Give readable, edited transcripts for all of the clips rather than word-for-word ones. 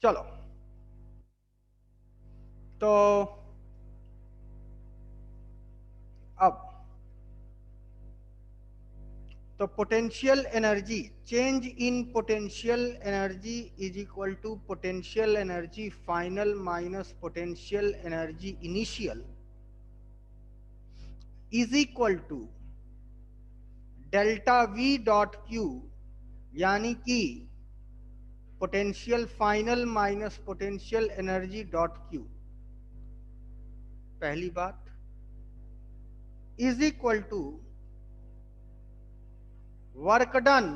चलो, तो अब तो potential energy, change in potential energy is equal to potential energy final minus potential energy initial is equal to delta V dot Q, यानी कि potential final minus potential energy dot Q. पहली बात, is equal to work done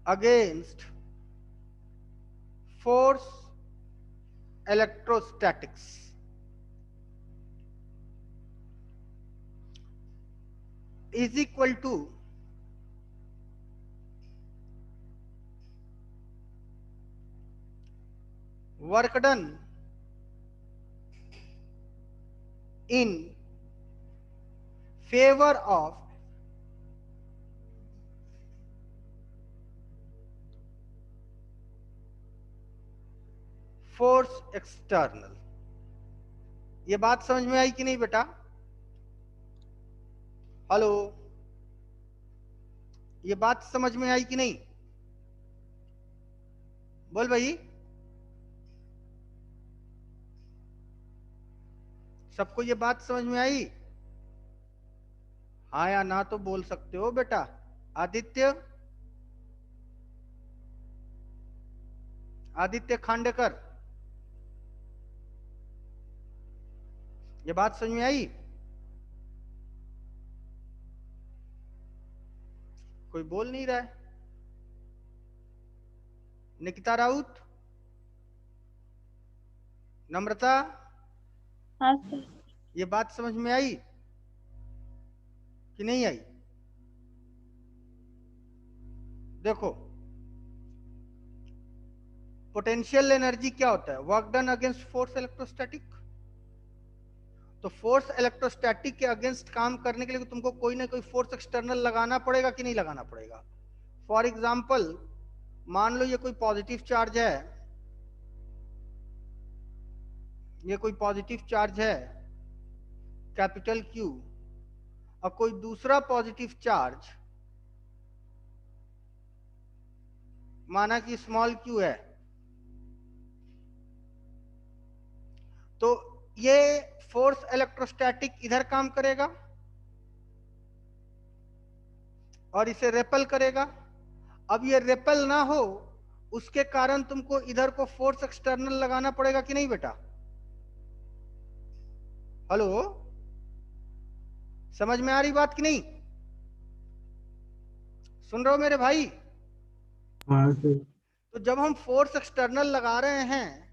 against force electrostatics is equal to work done in favor of force external। ये बात समझ में आई कि नहीं बेटा? हेलो, ये बात समझ में आई कि नहीं? बोल भाई, सबको ये बात समझ में आई? हाँ या ना तो बोल सकते हो बेटा। आदित्य, आदित्य खांडेकर, ये बात समझ में आई? कोई बोल नहीं रहा है। निकिता राउत, नम्रता, हाँ सर। ये बात समझ में आई कि नहीं आई? देखो, पोटेंशियल एनर्जी क्या होता है? Work done against force electrostatic. तो फोर्स इलेक्ट्रोस्टैटिक के अगेंस्ट काम करने के लिए तुमको कोई ना कोई फोर्स एक्सटर्नल लगाना पड़ेगा कि नहीं लगाना पड़ेगा? फॉर एग्जाम्पल, मान लो ये कोई पॉजिटिव चार्ज है, ये कोई पॉजिटिव चार्ज है कैपिटल क्यू, और कोई दूसरा पॉजिटिव चार्ज माना कि स्मॉल क्यू है, तो ये फोर्स इलेक्ट्रोस्टैटिक इधर काम करेगा और इसे रेपल करेगा। अब ये रेपल ना हो, उसके कारण तुमको इधर को फोर्स एक्सटर्नल लगाना पड़ेगा कि नहीं बेटा? हेलो, समझ में आ रही बात कि नहीं? सुन रहे हो मेरे भाई? हाँ सर। तो जब हम फोर्स एक्सटर्नल लगा रहे हैं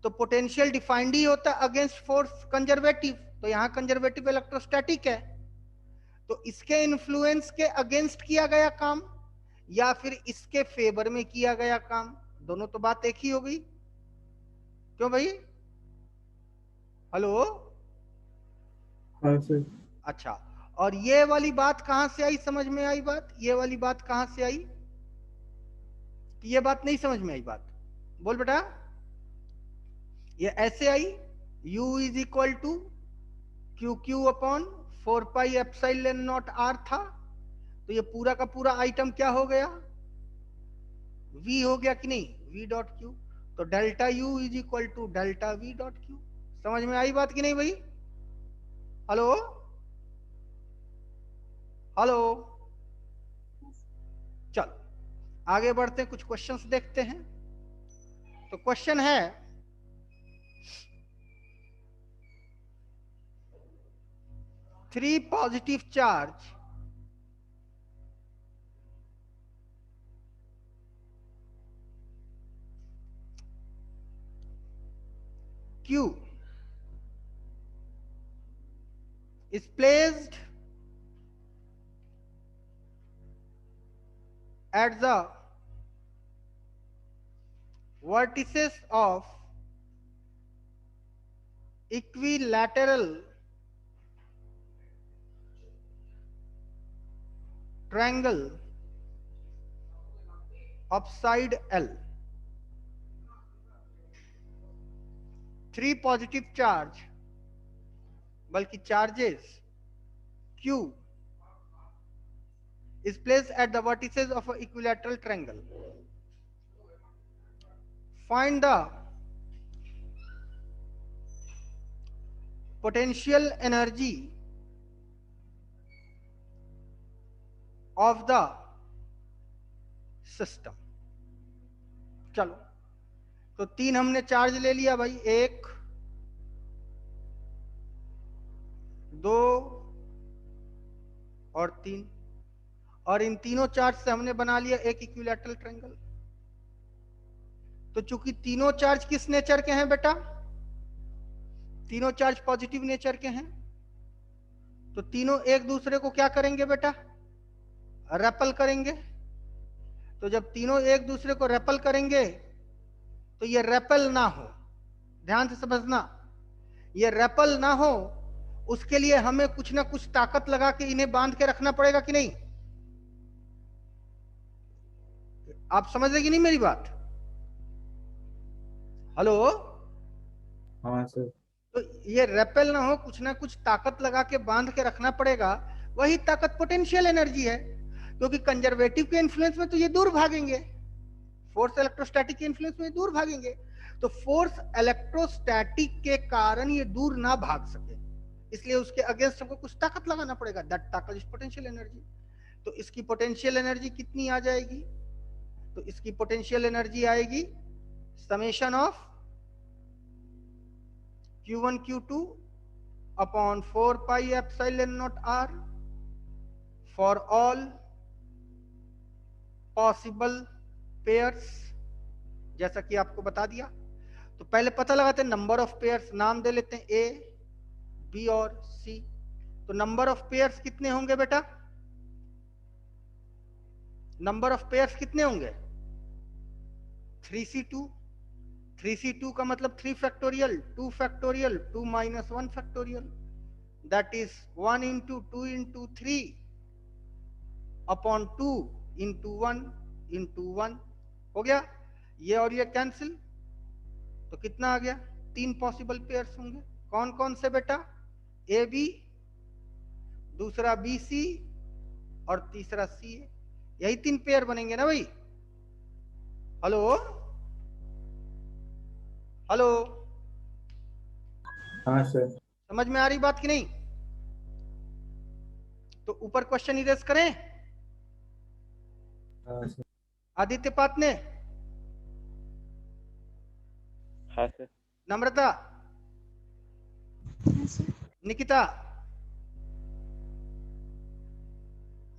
तो पोटेंशियल डिफाइंड ही होता है अगेंस्ट फोर्स कंजर्वेटिव। तो यहां कंजर्वेटिव इलेक्ट्रोस्टैटिक है, तो इसके इन्फ्लुएंस के अगेंस्ट किया गया काम या फिर इसके फेवर में किया गया काम, दोनों तो बात एक ही हो गई। क्यों भाई? हेलो, हाँ सर। अच्छा, और ये वाली बात कहां से आई? समझ में आई बात? ये वाली बात कहां से आई? ये बात नहीं समझ में आई बात? बोल बेटा। ये ऐसे आई, U is equal to Q Q upon 4 pi epsilon not R था, तो ये पूरा का पूरा आइटम क्या हो गया? V हो गया कि नहीं? V dot Q. तो delta U is equal to delta V dot Q. समझ में आई बात कि नहीं भाई? हेलो, हेलो, चल आगे बढ़ते हैं, कुछ क्वेश्चंस देखते हैं। तो क्वेश्चन है, three positive charge Q is placed at the vertices of equilateral triangle upside L, 3 positive charge, बल्कि charges Q is placed at the vertices of an equilateral triangle. Find the potential energy of the system. चलो, तो 3 हमने charge ले लिया भाई, 1 2 और 3, और इन तीनों चार्ज से हमने बना लिया एक इक्विलैटरल ट्रायंगल। तो चूंकि तीनों चार्ज किस नेचर के हैं बेटा? तीनों चार्ज पॉजिटिव नेचर के हैं, तो तीनों एक दूसरे को क्या करेंगे बेटा? रेपल करेंगे। तो जब तीनों एक दूसरे को रेपल करेंगे तो ये रेपल ना हो, ध्यान से समझना, ये रेपल ना हो उसके लिए हमें कुछ ना कुछ ताकत लगा के इन्हें बांध के रखना पड़ेगा कि नहीं? आप समझ रहे कि नहीं मेरी बात? हेलो? हाँ सर। तो ये रेपेल ना हो, कुछ ना कुछ ताकत लगा के बांध के रखना पड़ेगा। वही ताकत पोटेंशियल एनर्जी है, क्योंकि कंजर्वेटिव के इन्फ्लुएंस में तो ये दूर भागेंगे, फोर्स इलेक्ट्रोस्टैटिक के इन्फ्लुएंस में दूर भागेंगे। तो फोर्स इलेक्ट्रोस्टैटिक के कारण ये दूर ना भाग सके, इसलिए उसके अगेंस्ट हमको कुछ ताकत लगाना पड़ेगा। दैट ताकत इज पोटेंशियल एनर्जी। तो इसकी पोटेंशियल एनर्जी कितनी आ जाएगी? तो इसकी पोटेंशियल एनर्जी आएगी summation of Q1 Q2 upon 4 pi epsilon naught R for all possible pairs, जैसा कि आपको बता दिया। तो पहले पता लगाते हैं नंबर ऑफ पेयर्स, नाम दे लेते हैं A, B और C। तो नंबर ऑफ पेयर्स कितने होंगे बेटा? नंबर ऑफ पेयर्स कितने होंगे? 3C2। 3C2 का मतलब 3 factorial, 2 factorial, 2 minus 1 factorial, that is 1 into 2 into 3 upon 2 into 1 into 1। हो गया ये और ये कैंसिल, तो कितना आ गया? 3 पॉसिबल पेयर्स होंगे। कौन कौन से बेटा? ए बी, दूसरा बी सी और तीसरा सी ए। यही 3 पेयर बनेंगे ना भाई? हेलो हेलो, हाँ सर। समझ में आ रही बात कि नहीं? तो ऊपर क्वेश्चन इरेज करें। हाँ सर। आदित्य पाटने, हाँ सर। नम्रता, हाँ सर। निकिता,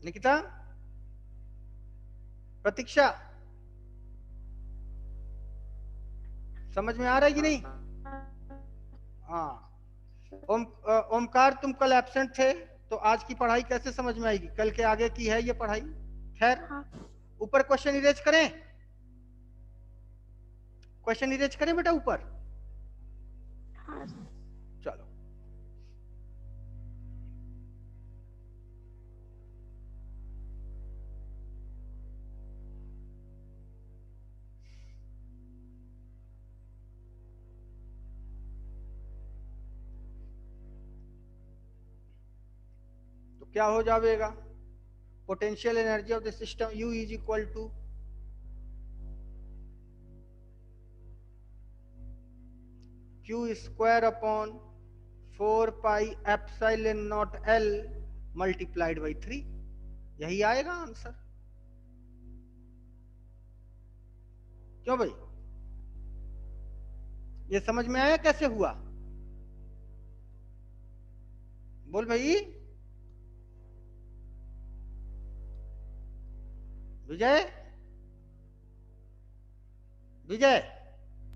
निकिता, प्रतीक्षा, समझ में आ रहा है कि नहीं? हाँ। ओमकार, तुम कल एब्सेंट थे, तो आज की पढ़ाई कैसे समझ में आएगी? कल के आगे की है ये पढ़ाई। खैर, हाँ। ऊपर क्वेश्चन इरेज करें। क्वेश्चन इरेज करें बेटा ऊपर। हाँ सर। चलो, तो क्या हो जाएगा? Potential energy of the system U is equal to Q square upon 4 pi epsilon not L multiplied by 3। यही आएगा आंसर। क्यों भाई? ये समझ में आया कैसे हुआ? बोल भाई। विजय, विजय,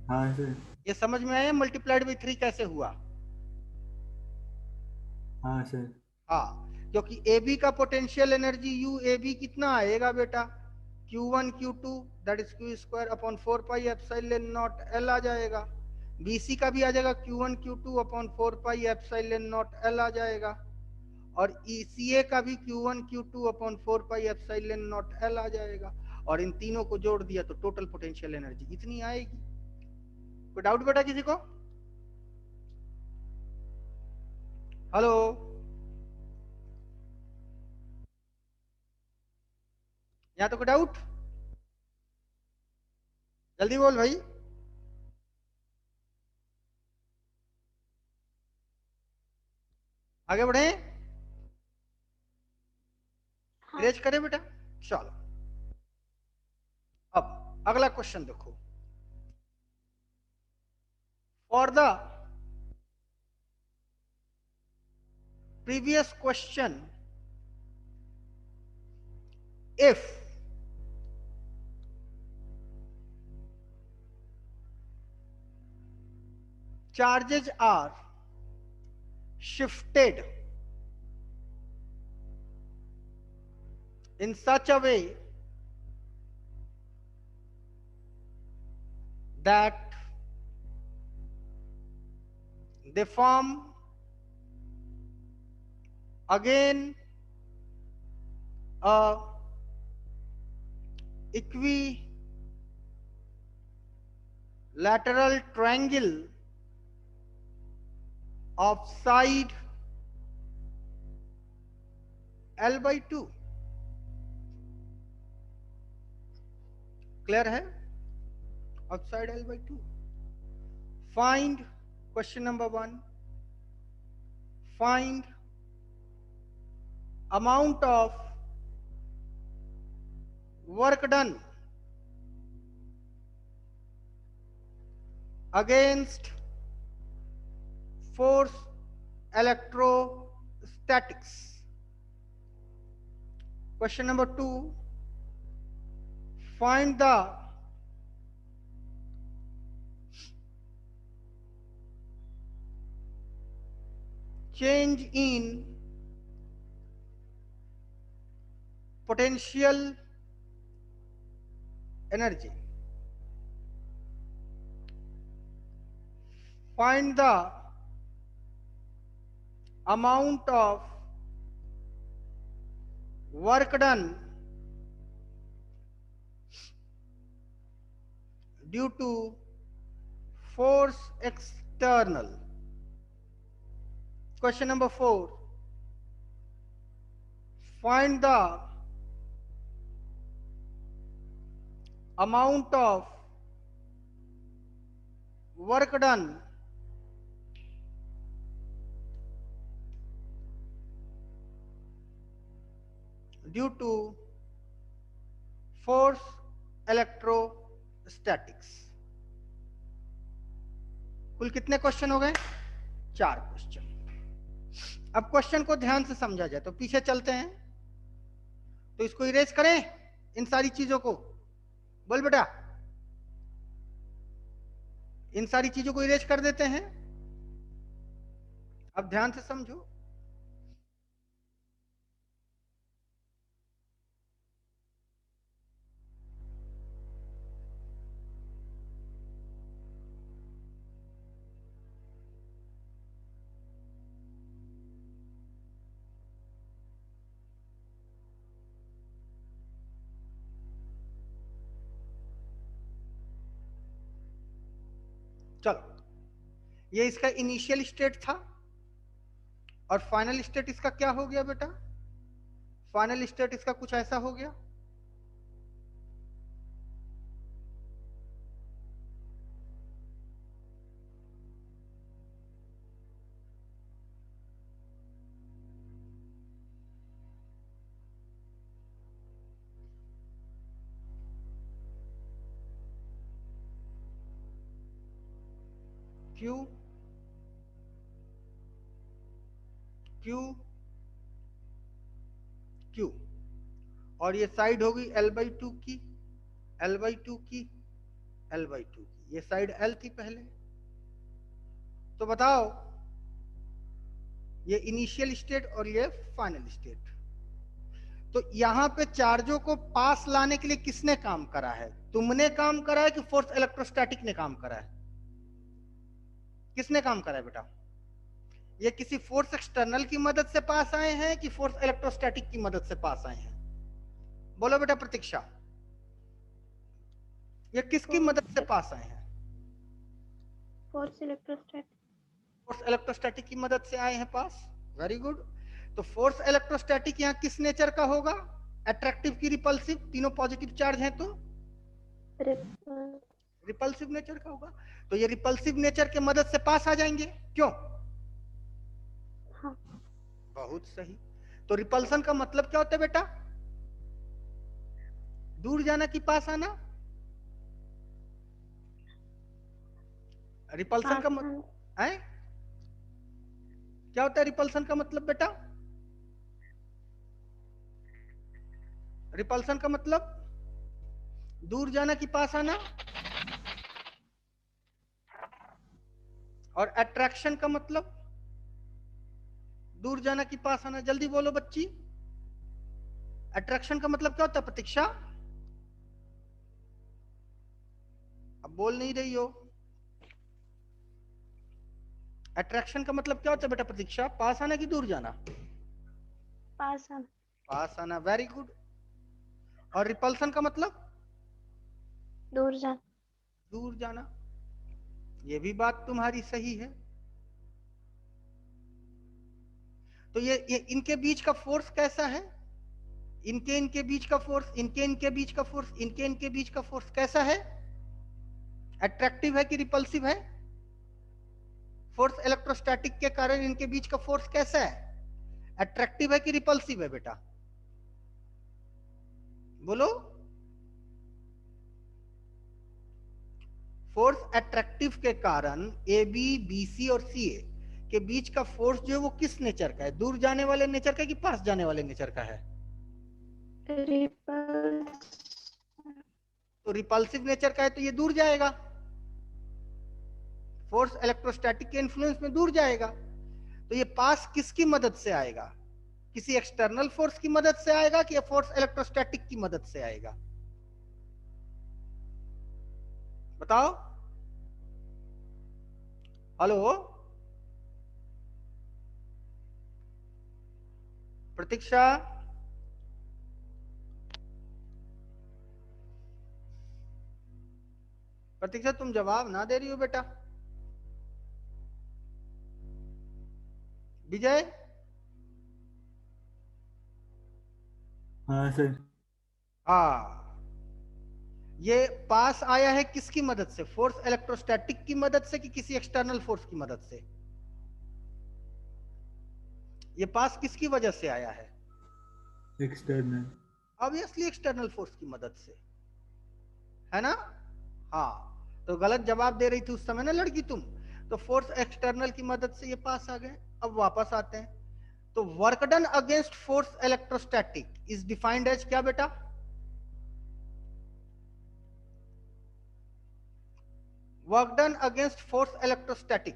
हाँ सर। ये समझ में आया मल्टीप्लाइड बाई 3 कैसे हुआ? हाँ सर। हाँ, क्योंकि ए बी का potential energy U A B कितना आएगा बेटा? Q1 Q2 that is Q square upon 4 pi epsilon not L आ जाएगा। BC का भी आ जाएगा Q1 Q2 upon 4 pi epsilon not L आ जाएगा। और ECA का भी Q1 Q2 upon 4 pi epsilon not L आ जाएगा। और इन तीनों को जोड़ दिया तो टोटल पोटेंशियल एनर्जी इतनी आएगी। कोई डाउट बेटा किसी को? हेलो, यहाँ तो कोई डाउट? जल्दी बोल भाई। आगे बढ़े, हाँ इरेज करें बेटा। चलो अब अगला क्वेश्चन देखो। For the previous question, if charges are shifted in such a way that they form again a equilateral triangle of side L/2। Clear है? Of side L/2। Find, question number 1, find amount of work done against force electrostatics। Question number 2, find the change in potential energy। Find the amount of work done due to force external। Question number 4, find the amount of work done due to force electrostatics। कुल कितने question हो गए? 4 question. अब question को ध्यान से समझा जाए तो पीछे चलते हैं, तो इसको इरेज करें इन सारी चीजों को। बोल बेटा, इन सारी चीजों को इरेज कर देते हैं। अब ध्यान से समझो। चलो, ये इसका इनिशियल स्टेट था और फाइनल स्टेट इसका क्या हो गया बेटा? फाइनल स्टेट इसका कुछ ऐसा हो गया। Q Q Q, और ये साइड होगी L/2 की, L/2 की, L/2 की। ये साइड L थी पहले। तो बताओ, ये इनिशियल स्टेट और ये फाइनल स्टेट। तो यहां पे चार्जों को पास लाने के लिए किसने काम करा है? तुमने काम करा है कि फोर्स इलेक्ट्रोस्टैटिक ने काम करा है? किसने काम करा है बेटा? ये किसी फोर्स एक्सटर्नल की मदद से पास आए हैं कि फोर्स इलेक्ट्रोस्टैटिक की मदद से पास आए हैं? बोलो बेटा प्रतीक्षा। ये किसकी मदद से पास आए हैं? Force electrostatic. फोर्स इलेक्ट्रोस्टैटिक की मदद से आए हैं पास। Very good. तो फोर्स इलेक्ट्रोस्टैटिक यहाँ किस नेचर का होगा? अट्रैक्टिव की रिपल्सिव? तीनों पॉजिटिव चार्ज हैं तो रिपल्सिव नेचर का होगा। तो ये रिपल्सिव नेचर के मदद से पास आ जाएंगे, क्यों? हाँ। बहुत सही। तो रिपल्सन का मतलब क्या होता है बेटा? दूर जाना कि पास आना? रिपल्सन का मतलब है क्या होता है? रिपल्सन का मतलब बेटा, रिपल्सन का मतलब दूर जाना कि पास आना? और अट्रैक्शन का मतलब दूर जाना कि पास आना? जल्दी बोलो बच्ची, अट्रैक्शन का मतलब क्या होता है प्रतीक्षा? अब बोल नहीं रही हो। अट्रैक्शन का मतलब क्या होता है बेटा प्रतीक्षा? पास आना कि दूर जाना? पास आना। पास आना। Very good. और रिपल्सन का मतलब दूर जाना। दूर जाना। ये भी बात तुम्हारी सही है। तो ये इनके बीच का फोर्स कैसा है? इनके बीच का फोर्स, इनके बीच का फोर्स, इनके बीच का फोर्स कैसा है? अट्रैक्टिव है कि रिपल्सिव है? फोर्स इलेक्ट्रोस्टैटिक के कारण इनके बीच का फोर्स कैसा है? अट्रैक्टिव है कि रिपल्सिव है बेटा? बोलो। फोर्स अट्रैक्टिव के कारण ए बी बी सी और सी ए के बीच का फोर्स जो है वो किस नेचर का है? दूर जाने वाले नेचर का कि पास जाने वाले नेचर का है? तो रिपल्सिव नेचर का है तो ये दूर जाएगा, फोर्स इलेक्ट्रोस्टैटिक के इन्फ्लुएंस में दूर जाएगा। तो ये पास किसकी मदद से आएगा? किसी एक्सटर्नल फोर्स की मदद से आएगा कि फोर्स इलेक्ट्रोस्टैटिक की मदद से आएगा? बताओ। हेलो प्रतीक्षा, प्रतीक्षा तुम जवाब ना दे रही हो बेटा। विजय, हाँ सर। हाँ, ये पास आया है किसकी मदद से? फोर्स इलेक्ट्रोस्टैटिक की मदद से कि किसी एक्सटर्नल फोर्स की मदद से? ये पास किसकी वजह से आया है? एक्सटर्नल। ऑब्वियसली एक्सटर्नल फोर्स की मदद से, है ना? हाँ। तो गलत जवाब दे रही थी उस समय ना लड़की तुम। तो फोर्स एक्सटर्नल की मदद से ये पास आ गए। अब वापस आते हैं। तो work done against force electrostatic is defined as क्या बेटा? Work done against force electrostatic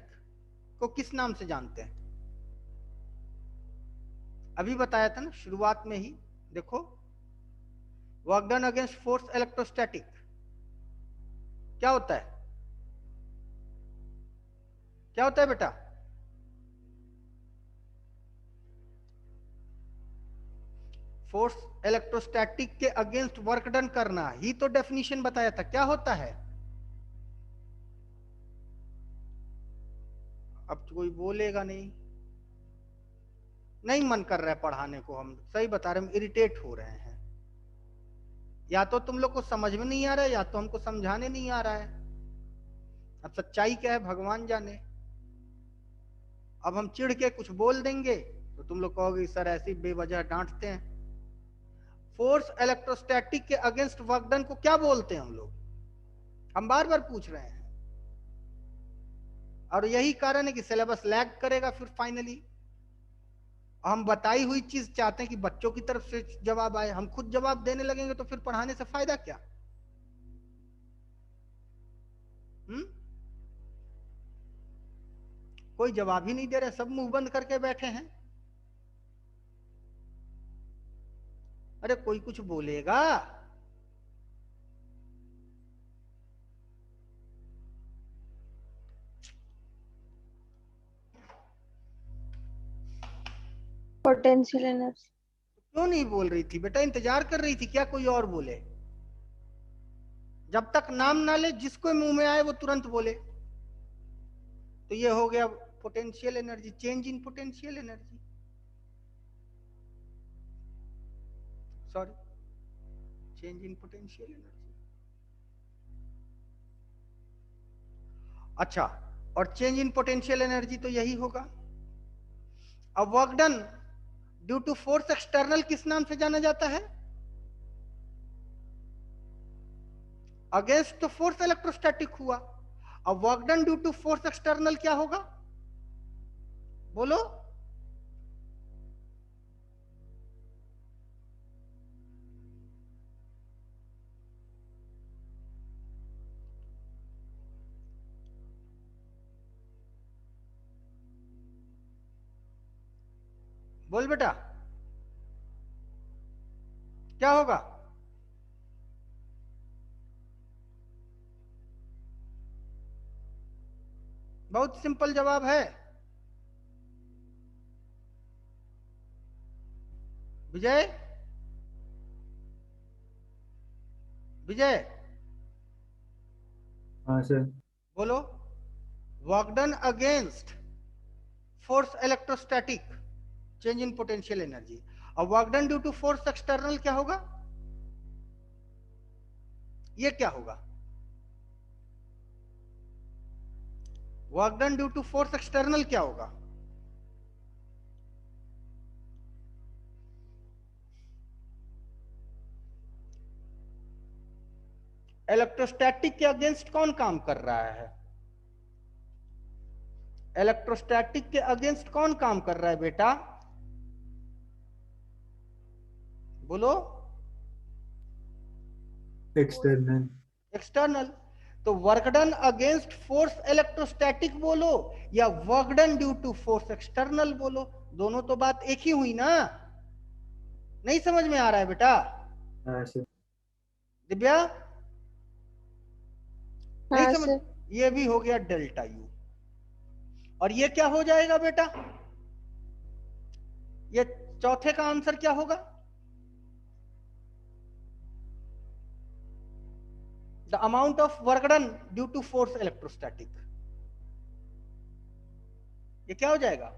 को किस नाम से जानते हैं? अभी बताया था ना शुरुआत में ही। देखो, work done against force electrostatic क्या होता है? क्या होता है बेटा? फोर्स इलेक्ट्रोस्टैटिक के अगेंस्ट वर्क डन करना ही तो डेफिनेशन बताया था। क्या होता है? अब कोई बोलेगा नहीं। नहीं मन कर रहा है पढ़ाने को, हम सही बता रहे हैं, हम इरिटेट हो रहे हैं। या तो तुम लोग को समझ में नहीं आ रहा है या तो हमको समझाने नहीं आ रहा है। अब सच्चाई क्या है भगवान जाने। अब हम चिढ़ के कुछ बोल देंगे तो तुम लोग कहोगे सर ऐसी बेवजह डांटते हैं। फोर्स इलेक्ट्रोस्टैटिक के अगेंस्ट वर्क डन को क्या बोलते हैं हम लोग? हम बार बार पूछ रहे हैं। और यही कारण है कि सिलेबस लैग करेगा फिर फाइनली। हम बताई हुई चीज चाहते हैं कि बच्चों की तरफ से जवाब आए। हम खुद जवाब देने लगेंगे तो फिर पढ़ाने से फायदा क्या? कोई जवाब ही नहीं दे रहे, सब मुंह बंद करके बैठे हैं। अरे कोई कुछ बोलेगा? Potential energy. क्यों नहीं बोल रही थी बेटा? इंतजार कर रही थी क्या कोई और बोले? जब तक नाम ना ले, जिसको मुंह में आए वो तुरंत बोले। तो ये हो गया potential energy, change in potential energy, sorry, change in potential energy. अच्छा, और चेंज इन पोटेंशियल एनर्जी तो यही होगा। अब work done due to force external किस नाम से जाना जाता है? अगेंस्ट तो फोर्स इलेक्ट्रोस्टैटिक हुआ। अब work done due to force external क्या होगा? बोलो। बोल बेटा, क्या होगा? बहुत सिंपल जवाब है। विजय, विजय हाँ सर। बोलो। Work done against force electrostatic, change in potential energy. अब work done due to force external क्या होगा? ये क्या होगा? Work done due to force external क्या होगा? इलेक्ट्रोस्टैटिक के अगेंस्ट कौन काम कर रहा है? इलेक्ट्रोस्टैटिक के अगेंस्ट कौन काम कर रहा है बेटा? बोलो। एक्सटर्नल। एक्सटर्नल। तो work done against force electrostatic बोलो या work done due to force external बोलो, दोनों तो बात एक ही हुई ना। नहीं समझ में आ रहा है बेटा? हाँ सर। दिव्या, नहीं हाँ समझ? सर। ये भी हो गया डेल्टा यू। और ये क्या हो जाएगा बेटा? ये चौथे का आंसर क्या होगा? The amount of work done due to force electrostatic. ये क्या हो जाएगा?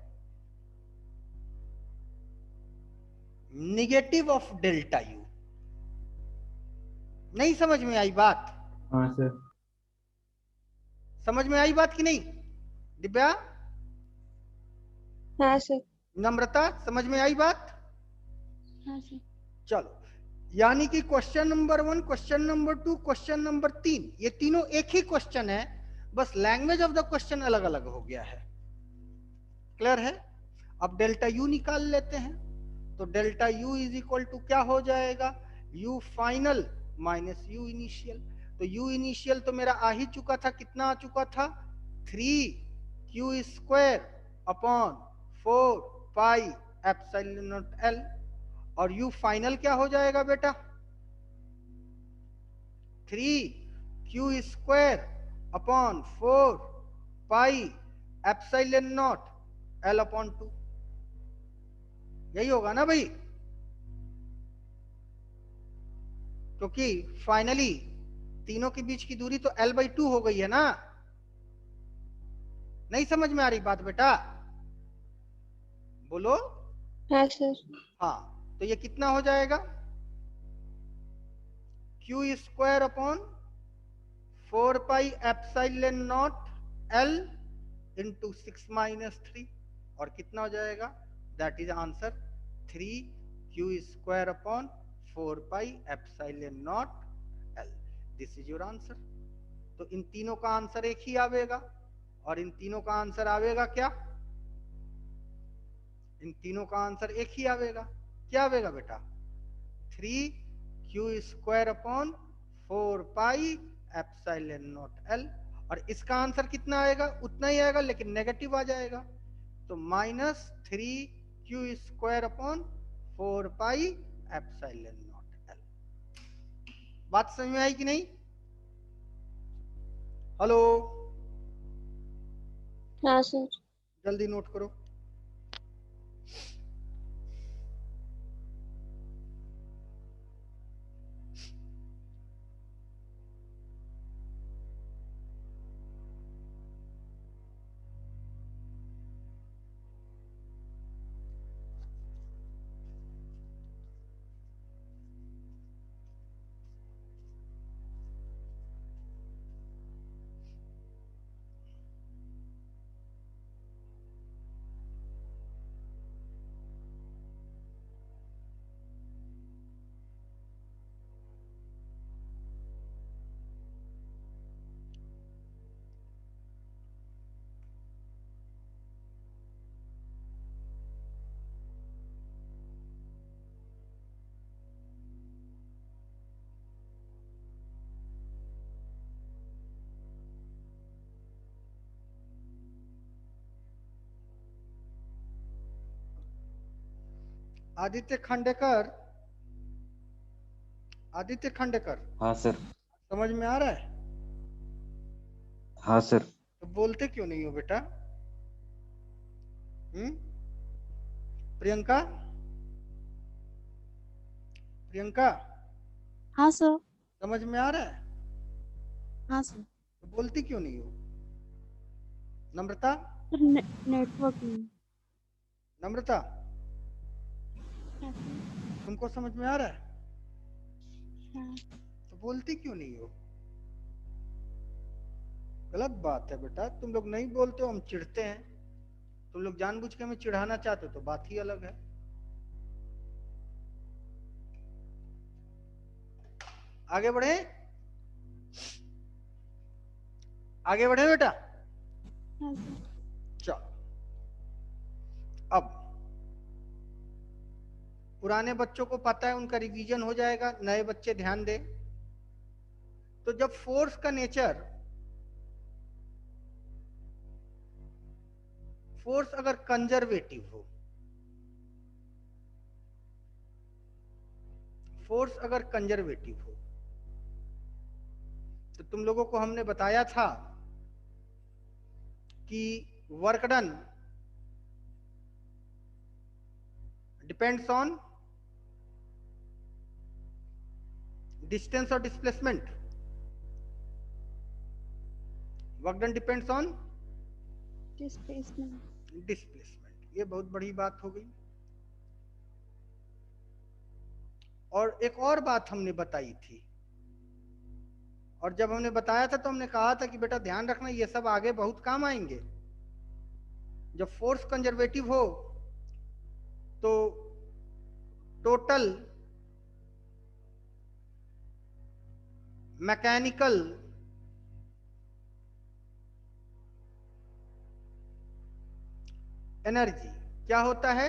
Negative of delta U. नहीं समझ में आई बात? हाँ सर। समझ में आई बात कि नहीं? दिव्या, हाँ सर। नम्रता, समझ में आई बात? हाँ सर। चलो, यानी कि question number 1, question number 2, question number 3, ये तीनों एक ही क्वेश्चन है, बस लैंग्वेज ऑफ द क्वेश्चन अलग अलग हो गया है। क्लियर है? अब डेल्टा यू निकाल लेते हैं। तो delta U is equal to क्या हो जाएगा? U final minus U initial. तो यू इनिशियल तो मेरा आ ही चुका था, कितना आ चुका था? 3q² upon 4 pi epsilon naught L. और यू फाइनल क्या हो जाएगा बेटा? 3q² upon 4 pi epsilon naught L upon 2। यही होगा ना भाई? क्योंकि फाइनली तीनों के बीच की दूरी तो l/2 हो गई है ना। नहीं समझ में आ रही बात बेटा? बोलो। हाँ सर। हाँ, तो ये कितना हो जाएगा? q² upon 4 pi epsilon not l into 6 - 3। और कितना हो जाएगा? That is answer 3q² upon 4 pi epsilon not l। This is your answer. तो इन तीनों का आंसर एक ही आवेगा। और इन तीनों का आंसर आवेगा क्या? इन तीनों का आंसर एक ही आवेगा। क्या आवेगा बेटा? 3q² upon 4 pi epsilon not l। और इसका आंसर कितना आएगा? उतना ही आएगा, लेकिन नेगेटिव आ जाएगा। तो -3q² upon 4 pi epsilon not l। बात समझ में आई कि नहीं? हेलो, हाँ सर। जल्दी नोट करो। आदित्य खांडेकर, आदित्य खांडेकर, हाँ सर। समझ में आ रहा है? हाँ सर। तो बोलते क्यों नहीं हो बेटा? प्रियंका, प्रियंका, हाँ सर। समझ में आ रहा है? हाँ सर। तो बोलती क्यों नहीं हो? नम्रता, नेटवर्क नहीं। नम्रता, हाँ सर। तुमको समझ में आ रहा है? हाँ। तो बोलती क्यों नहीं हो? गलत बात है बेटा, तुम लोग नहीं बोलते हो, हम चिढ़ते हैं। तुम लोग जानबूझ के हमें चिढ़ाना चाहते हो तो बात ही अलग है। आगे बढ़े, आगे बढ़े बेटा। हाँ सर। चलो, अब पुराने बच्चों को पता है, उनका रिवीजन हो जाएगा, नए बच्चे ध्यान दें। तो जब फोर्स का नेचर, फोर्स अगर कंजर्वेटिव हो, फोर्स अगर कंजर्वेटिव हो, तो तुम लोगों को हमने बताया था कि work done depends on distance और displacement. Work done depends on displacement. Displacement. ये बहुत बड़ी बात हो गई। और एक और बात हमने बताई थी, और जब हमने बताया था तो हमने कहा था कि बेटा ध्यान रखना, ये सब आगे बहुत काम आएंगे। जब फोर्स कंजर्वेटिव हो तो टोटल मैकेनिकल एनर्जी क्या होता है?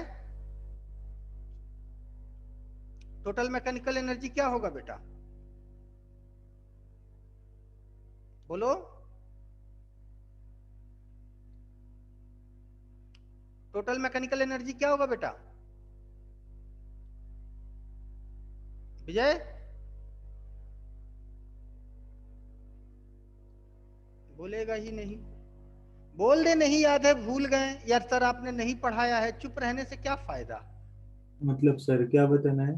टोटल मैकेनिकल एनर्जी क्या होगा बेटा? बोलो। टोटल मैकेनिकल एनर्जी क्या होगा बेटा? विजय, बोलेगा ही नहीं। बोल दे नहीं याद है, भूल गए, या सर आपने नहीं पढ़ाया है। चुप रहने से क्या फायदा? मतलब सर क्या बताना है?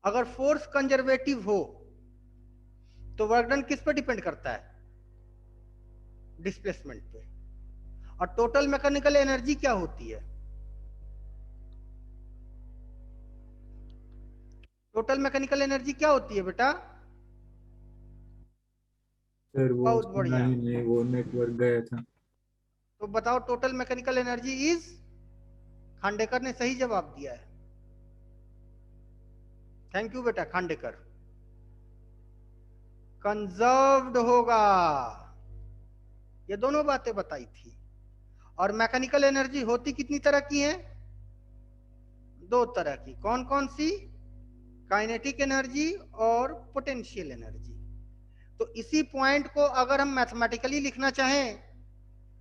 अगर फोर्स कंजर्वेटिव हो तो वर्क डन किस पर डिपेंड करता है? डिस्प्लेसमेंट पे। और टोटल मैकेनिकल एनर्जी क्या होती है? टोटल मैकेनिकल एनर्जी क्या होती है बेटा? सर वो बहुत सुना बढ़िया। ही नहीं, वो नेटवर्क गया था। तो बताओ, total mechanical energy is, Khandekar ने सही जवाब दिया है। थैंक यू बेटा खांडेकर। कंजर्व्ड होगा। ये दोनों बातें बताई थी। और मैकेनिकल एनर्जी होती कितनी तरह की है? दो तरह की। कौन कौन सी? काइनेटिक एनर्जी और पोटेंशियल एनर्जी। तो इसी पॉइंट को अगर हम मैथमेटिकली लिखना चाहें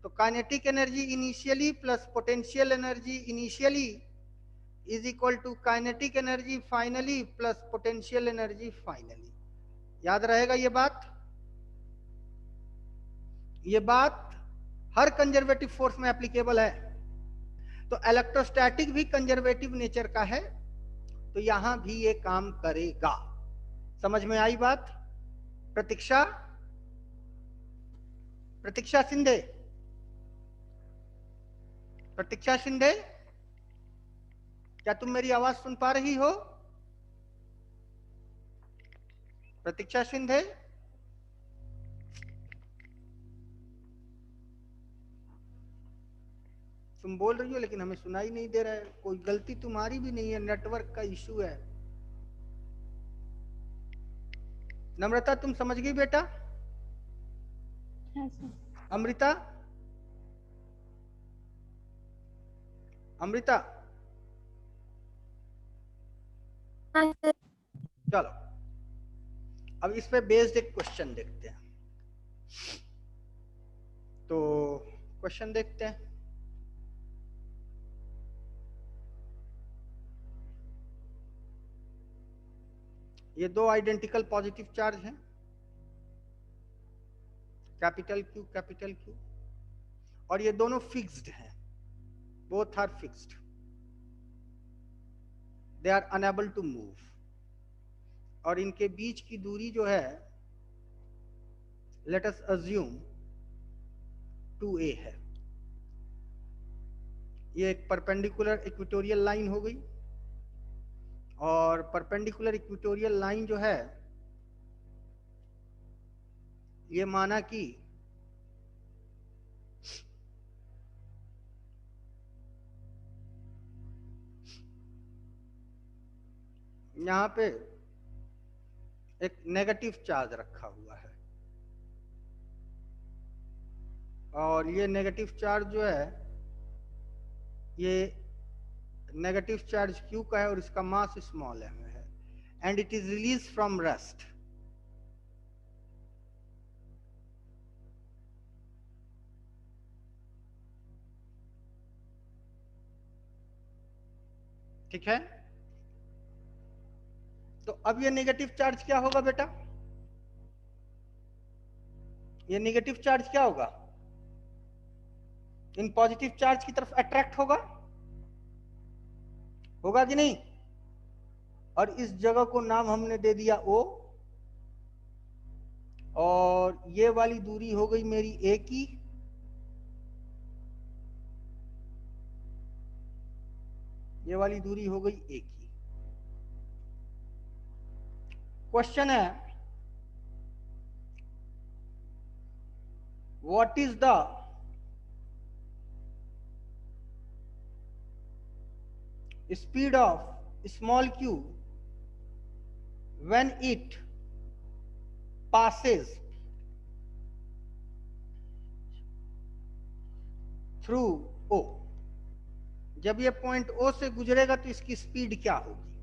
तो kinetic energy initially plus potential energy initially is equal to kinetic energy finally plus potential energy finally. याद रहेगा ये बात? ये बात हर कंजर्वेटिव फोर्स में एप्लीकेबल है। तो इलेक्ट्रोस्टैटिक भी कंजर्वेटिव नेचर का है, तो यहां भी ये काम करेगा। समझ में आई बात? प्रतीक्षा, प्रतीक्षा सिंधे, प्रतीक्षा सिंधे, क्या तुम मेरी आवाज सुन पा रही हो? प्रतीक्षा सिंधे, तुम बोल रही हो लेकिन हमें सुनाई नहीं दे रहा है। कोई गलती तुम्हारी भी नहीं है, नेटवर्क का इशू है। नम्रता तुम समझ गई बेटा? हाँ सर। अमृता, अमृता, हाँ सर। चलो अब इस पे बेस्ड एक क्वेश्चन देखते हैं। तो क्वेश्चन देखते हैं। ये दो आइडेंटिकल पॉजिटिव चार्ज हैं, कैपिटल क्यू, और ये दोनों फिक्स्ड हैं, both are fixed, they are unable to move, और इनके बीच की दूरी जो है लेट अस अज्यूम 2a है। ये एक परपेंडिकुलर इक्वेटोरियल लाइन हो गई, और परपेंडिकुलर इक्वेटोरियल लाइन जो है ये माना कि यहां पे एक नेगेटिव चार्ज रखा हुआ है, और ये नेगेटिव चार्ज जो है ये नेगेटिव चार्ज Q का है और इसका मास स्मॉल m है, and it is release from rest. ठीक है, तो अब ये नेगेटिव चार्ज क्या होगा बेटा? ये नेगेटिव चार्ज क्या होगा? इन पॉजिटिव चार्ज की तरफ अट्रैक्ट होगा कि नहीं? और इस जगह को नाम हमने दे दिया O, और ये वाली दूरी हो गई मेरी A की, ये वाली दूरी हो गई A की। क्वेश्चन है, what is the speed of small q when it passes through O? जब ये पॉइंट O से गुजरेगा तो इसकी स्पीड क्या होगी?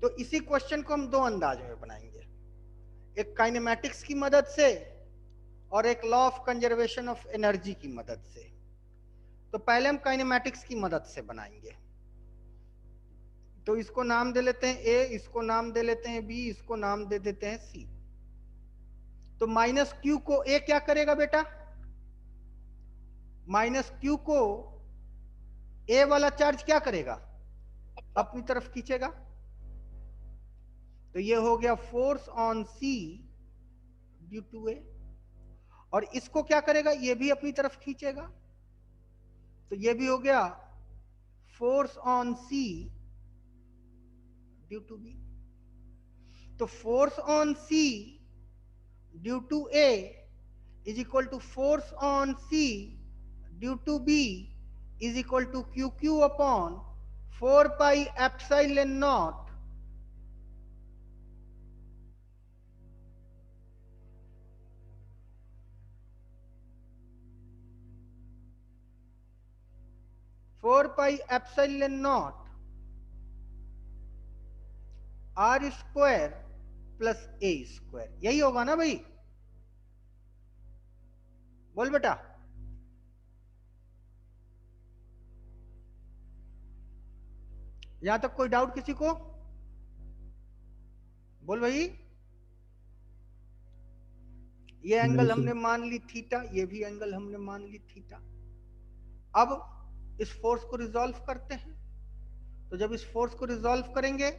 तो इसी क्वेश्चन को हम दो अंदाज में बनाएंगे, एक काइनेमैटिक्स की मदद से और एक law of conservation of energy की मदद से। तो पहले हम काइनेमैटिक्स की मदद से बनाएंगे। तो इसको नाम दे लेते हैं A, इसको नाम दे लेते हैं B, इसको नाम दे देते हैं C। तो माइनस Q को A क्या करेगा बेटा? माइनस Q को A वाला चार्ज क्या करेगा? अपनी तरफ खींचेगा। तो ये हो गया force on C due to A, और इसको क्या करेगा? ये भी अपनी तरफ खींचेगा, तो ये भी हो गया force on C due to B। तो force on C due to A is equal to force on C due to B is equal to QQ upon 4 pi epsilon not R square plus A square. यही होगा ना भाई? बोल बेटा। यहां तक कोई डाउट किसी को? बोल भाई। ये एंगल हमने मान ली थीटा, ये भी एंगल हमने मान ली थीटा। अब इस फोर्स को रिजॉल्व करते हैं। तो जब इस फोर्स को रिजॉल्व करेंगे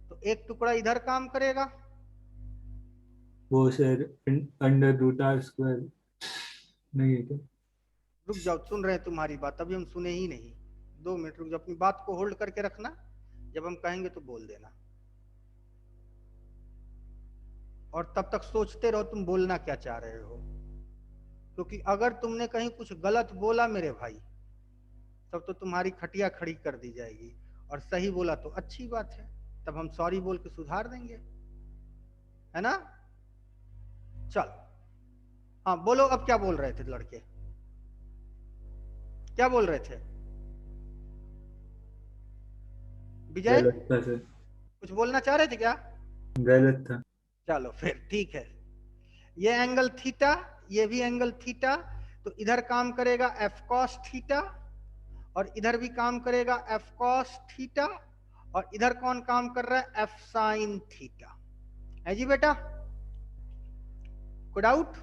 तो एक टुकड़ा इधर काम करेगा, वो sir under root R square नहीं है क्या? रुक जाओ, सुन रहे हैं तुम्हारी बात, अभी हम सुने ही नहीं। 2 मिनट रुक जाओ, अपनी बात को होल्ड करके रखना, जब हम कहेंगे तो बोल देना, और तब तक सोचते रहो तुम बोलना क्या चाह रहे हो, क्योंकि अगर तुमने कहीं कुछ गलत बोला मेरे भाई तब तो तुम्हारी खटिया खड़ी कर दी जाएगी, और सही बोला तो अच्छी बात है, तब हम सॉरी बोल के सुधार देंगे, है ना? चल हाँ बोलो, अब क्या बोल रहे थे लड़के? क्या बोल रहे थे विजय? गलत था सर। कुछ बोलना चाह रहे थे क्या? गलत था। चलो फिर ठीक है। ये एंगल थीटा, ये भी एंगल थीटा, तो इधर काम करेगा एफ कॉस थीटा और इधर भी काम करेगा एफ कॉस थीटा, और इधर कौन काम कर रहा है, एफ साइन थीटा, है जी बेटा, कोई डाउट,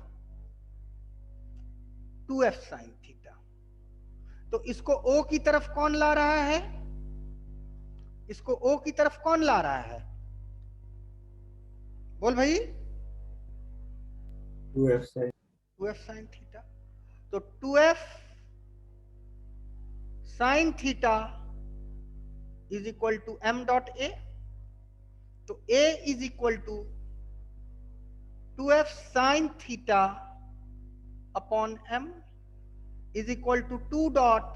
2f साइन थीटा। तो इसको O की तरफ कौन ला रहा है, इसको O की तरफ कौन ला रहा है, बोल भाई, 2f sin 2f sine theta. तो 2f sine theta is equal to m dot a। तो a is equal to 2f sine theta upon m is equal to 2 dot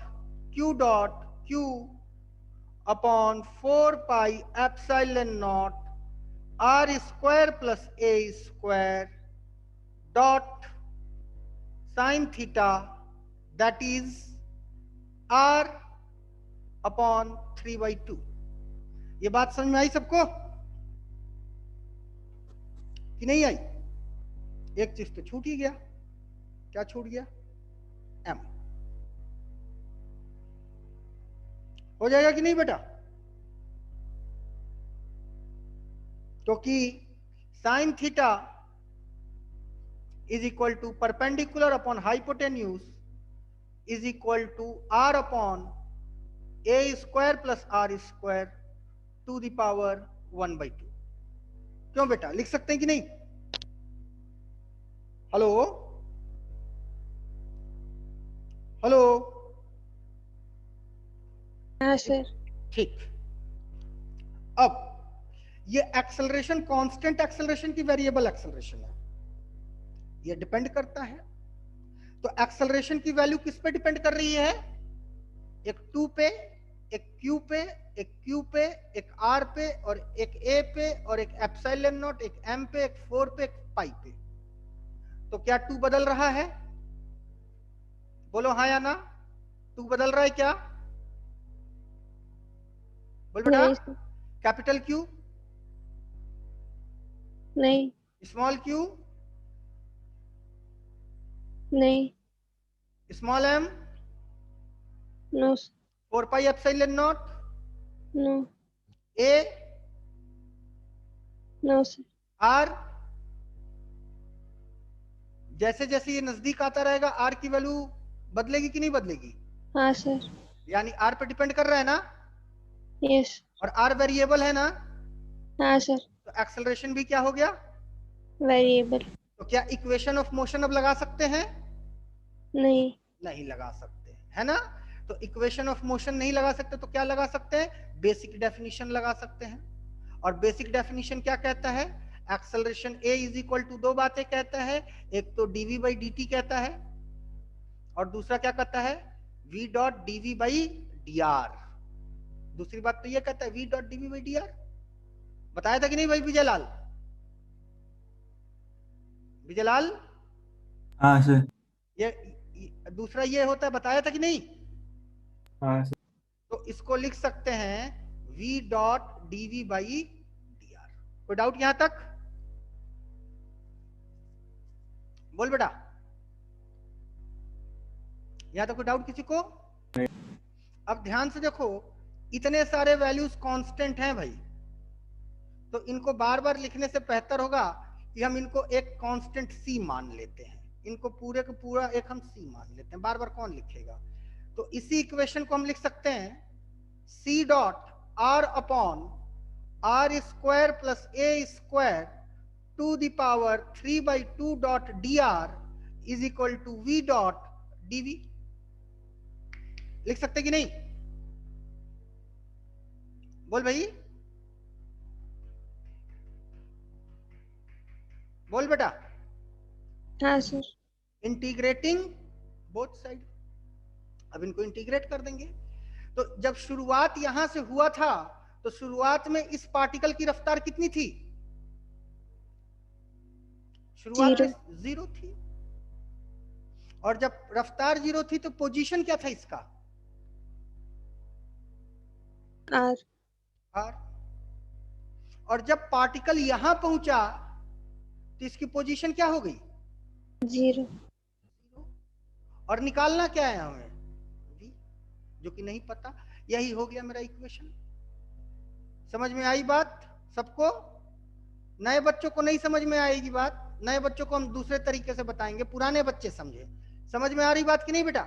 q upon 4 pi epsilon not r square plus a square dot sine theta that is r upon 3/2। ये बात समझ में आई सबको कि नहीं आई? एक चीज तो छूट ही गया, क्या छूट गया, m। हो जाएगा कि नहीं बेटा? क्योंकि sine theta is equal to perpendicular upon hypotenuse is equal to r upon a square plus r square to the power 1/2। क्यों बेटा, लिख सकते हैं कि नहीं? हेलो हेलो, हाँ सर। ठीक। अब ये एक्सेलरेशन कांस्टेंट एक्सेलरेशन की वेरिएबल एक्सेलरेशन है, ये डिपेंड करता है। तो एक्सेलरेशन की वैल्यू किस पे डिपेंड कर रही है, एक 2 पे, एक q पे, एक q पे, एक r पे, और एक a पे, और एक एप्सिलॉन नॉट, एक m पे, एक 4 पे, एक पाई पे। तो क्या 2 बदल रहा है, बोलो हाँ या ना, 2 बदल रहा है क्या, बोल बेटा, नहीं सर, कैपिटल Q, नहीं स्मॉल q, नहीं, small m, no 4 pi epsilon not, no a, no sir. r। जैसे जैसे ये नजदीक आता रहेगा r की वैल्यू बदलेगी कि नहीं बदलेगी, हाँ सर। यानी r पे डिपेंड कर रहा है ना, यस। और r वेरिएबल है ना, हाँ सर, तो एक्सेलरेशन भी क्या हो गया। वेरिएबल। तो क्या इक्वेशन ऑफ मोशन अब लगा सकते हैं, नहीं। नहीं लगा सकते, है ना। तो इक्वेशन ऑफ मोशन नहीं लगा सकते तो क्या लगा सकते हैं, बेसिक डेफिनेशन लगा सकते हैं। और बेसिक डेफिनेशन क्या कहता है, acceleration a is equal to दो बातें कहता है, एक तो dv बाई dt कहता है, और दूसरा क्या कहता है, v dot dv by dr। दूसरी बात तो ये कहता है v dot dv by dr। बताया था कि नहीं भाई विजयलाल, विजयलाल, हाँ सर, ये दूसरा ये होता है, बताया था कि नहीं। हाँ सर, तो इसको लिख सकते हैं v dot dv by dr। कोई डाउट यहां तक, बोल बेटा, यहां तक कोई डाउट किसी को? अब ध्यान से देखो, इतने सारे वैल्यूज कांस्टेंट हैं भाई, तो इनको बार बार लिखने से बेहतर होगा कि हम इनको एक कांस्टेंट c मान लेते हैं, इनको पूरे का पूरा एक हम c मान लेते हैं, बार बार कौन लिखेगा। तो इसी इक्वेशन को हम लिख सकते हैं c dot r upon r square plus a square to the power 3/2 dot dr is equal to v dot dv। लिख सकते कि नहीं, बोल भाई, बोल बेटा। हाँ सर। इंटीग्रेटिंग बोथ साइड, अब इनको इंटीग्रेट कर देंगे। तो जब शुरुआत यहां से हुआ था तो शुरुआत में इस पार्टिकल की रफ्तार कितनी थी, शुरुआत में 0 थी, और जब रफ्तार 0 थी तो पोजीशन क्या था इसका, आर। r। और जब पार्टिकल यहां पहुंचा तो इसकी पोजीशन क्या हो गई, 0। और निकालना क्या है हमें v, जो कि नहीं पता। यही हो गया मेरा इक्वेशन। समझ में आई बात सबको? नए बच्चों को नहीं समझ में आएगी बात, नए बच्चों को हम दूसरे तरीके से बताएंगे, पुराने बच्चे समझे। समझ में आ रही बात कि नहीं बेटा?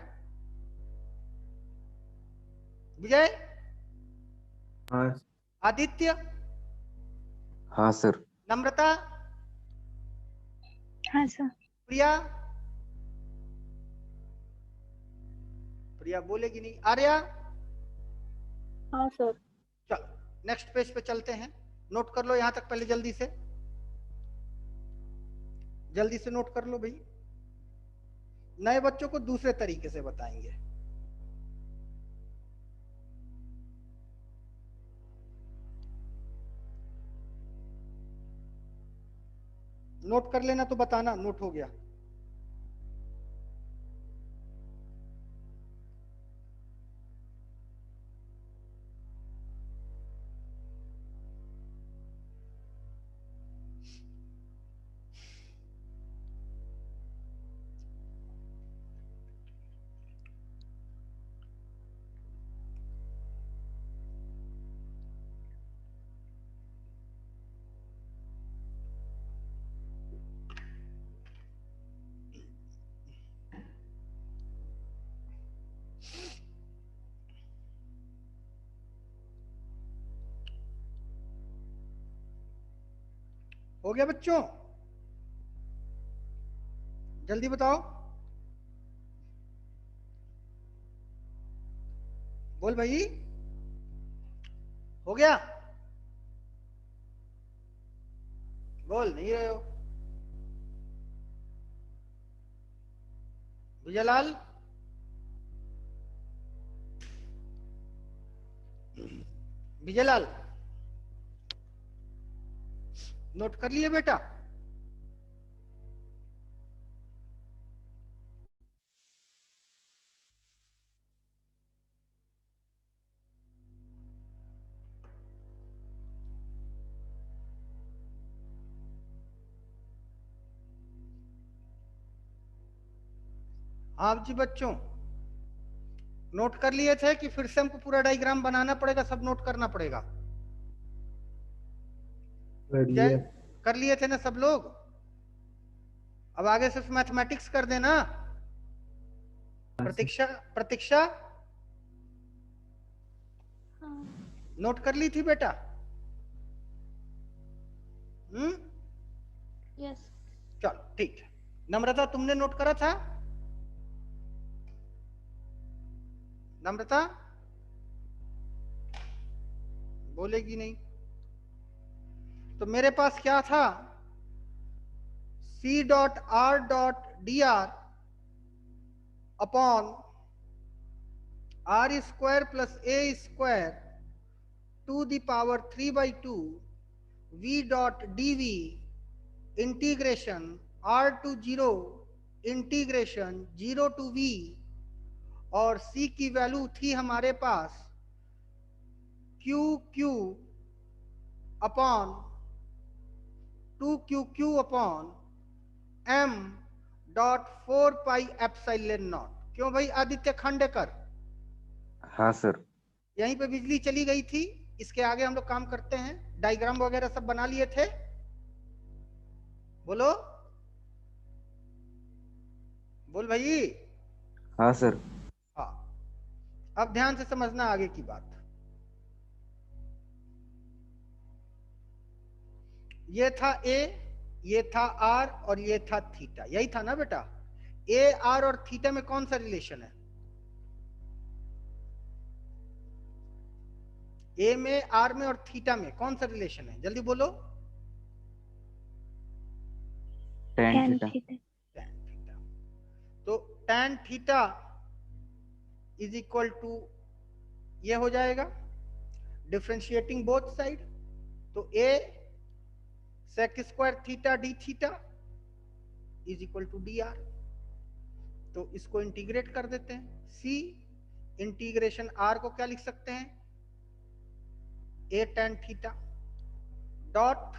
विजय, हाँ आदित्य, हाँ सर। नम्रता, हाँ सर। प्रिया, प्रिया बोलेगी नहीं, आर्या। हाँ सर। चलो नेक्स्ट पेज पे चलते हैं, नोट कर लो यहां तक पहले, जल्दी से नोट कर लो भाई, नए बच्चों को दूसरे तरीके से बताएंगे। नोट कर लेना तो बताना नोट हो गया। हो गया बच्चों? जल्दी बताओ, बोल भाई, हो गया? बोल नहीं रहे हो। विजयलाल, विजयलाल नोट कर लिए बेटा? आप जी बच्चों नोट कर लिए थे कि फिर से हमको पूरा डायग्राम बनाना पड़ेगा, सब नोट करना पड़ेगा? करिए। कर लिए थे ना सब लोग? अब आगे सिर्फ मैथमेटिक्स कर देना। प्रतीक्षा, प्रतीक्षा नोट कर ली थी बेटा? यस। चलो ठीक है। नम्रता तुमने नोट करा था? नम्रता बोलेगी नहीं। तो मेरे पास क्या था, C dot R dot dr upon R square plus A square to the power 3/2 V dot dv integration R to 0 integration 0 to V, और C की वैल्यू थी हमारे पास QQ upon 2QQ upon M dot 4 pi epsilon not. क्यों भाई आदित्य खांडेकर? हाँ sir. यहीं पे बिजली चली गई थी, इसके आगे हम लोग काम करते हैं। डायग्राम वगैरह सब बना लिए थे? बोलो, बोल भाई। हाँ सर। हाँ, अब ध्यान से समझना आगे की बात। ये था A, ये था R और ये था थीटा, यही था ना बेटा? A, R और थीटा में कौन सा रिलेशन है? A में, R में और थीटा में कौन सा रिलेशन है? जल्दी बोलो। tan tan theta. Theta. tan theta. तो tan theta is equal to ये हो जाएगा, डिफ्रेंशिएटिंग बोथ साइड, तो A sec square theta d theta is equal to dr। तो इसको इंटीग्रेट कर देते हैं। C इंटीग्रेशन R को क्या लिख सकते हैं? A tan theta dot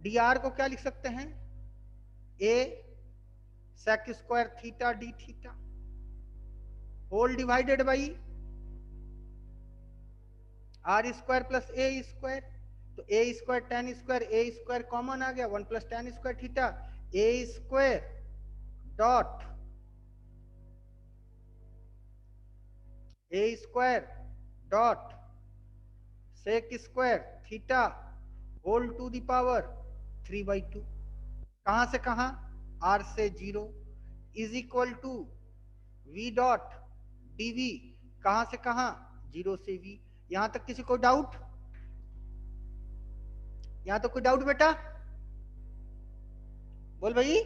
dr को क्या लिख सकते हैं? A sec square theta d theta whole divided by r square plus a square, तो a square tan square, a square common आ गया, 1 plus tan square theta, a square dot a square dot sec square theta whole to the power 3/2, कहां से कहां, r से 0, is equal to v dot dv, कहां से कहां, 0 से v। यहां तक किसी को डाउट, यहां तो कोई डाउट बेटा, बोल भाई,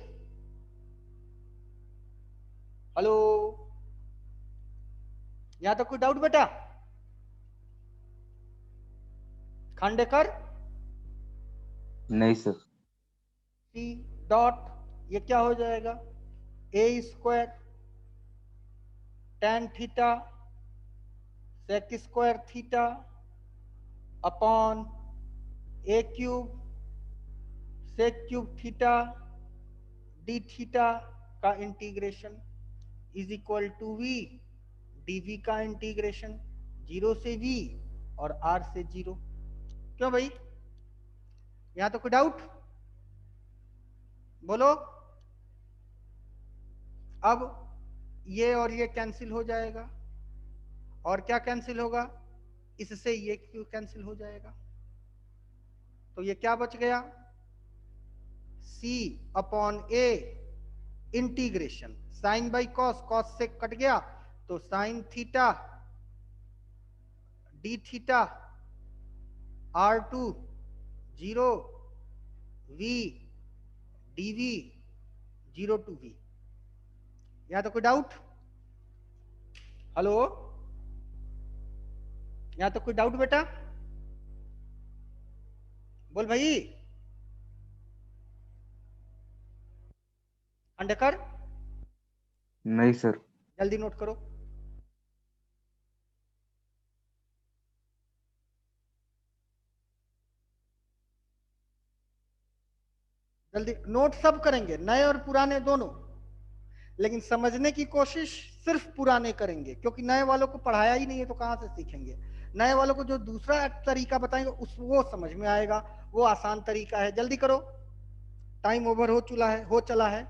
हेलो, यहां तो कोई डाउट बेटा, खांडेकर, नहीं सर। टी डॉट ये क्या हो जाएगा, a square tan theta sec square theta upon a cube sec cube theta d theta का integration is equal to v dv का इंटीग्रेशन 0 से v और r से 0। क्यों भाई, यहां तो कोई डाउट, बोलो। अब ये और ये कैंसिल हो जाएगा, और क्या कैंसिल होगा, इससे ये क्यों कैंसिल हो जाएगा, तो ये क्या बच गया, c upon a integration sine by cos, cos से कट गया तो sine theta d theta r2 0 v dv 0 to v। यहां तो कोई डाउट, हेलो, यहां तो कोई डाउट बेटा, बोल भाई, अंडकर, नहीं सर। जल्दी नोट करो, जल्दी नोट सब करेंगे, नए और पुराने दोनों, लेकिन समझने की कोशिश सिर्फ पुराने करेंगे, क्योंकि नए वालों को पढ़ाया ही नहीं है तो कहां से सीखेंगे। नए वालों को जो दूसरा तरीका बताएंगे उस वो समझ में आएगा, वो आसान तरीका है। जल्दी करो, टाइम ओवर हो चला है, हो चला है।